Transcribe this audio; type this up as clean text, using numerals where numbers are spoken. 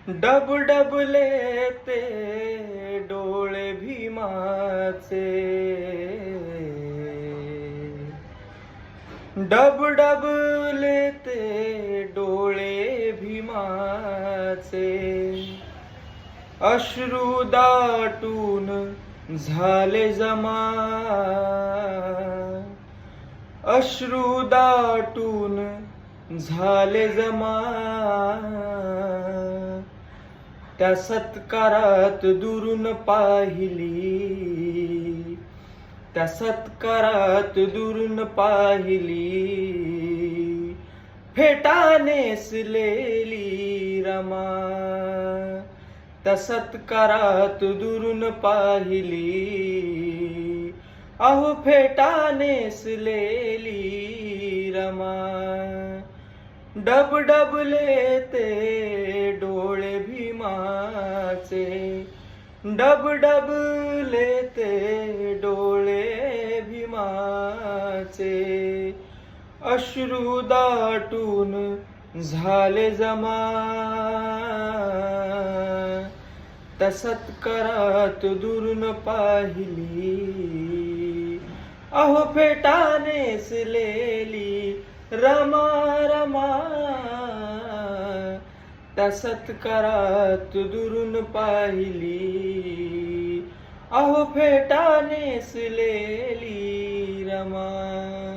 डबडबले ते डोळे भीमाचे, डबडबले ते डोळे भीमाचे, अश्रू दाटून झाले जमा, अश्रू दाटून झाले जमा, त्या सत्कारात दुरून पाहिली, त्या सत्कारात दुरून पाहिली, फेटा नेसलेली रमा, त्या सत्कारात दुरून पाहिली, अहो फेटा नेसलेली रमा, डबडबले ते डोळे भीमाचे, डबडबले ते डोळे भीमाचे, अश्रू दाटून झाले जमा, त्या सत्कारात दुरून पाहिली, अहो फेटा नेसलेली रमा रमा, त्या सत्कारात दुरून पाहिली, अहो फेटा नेसलेली रमा.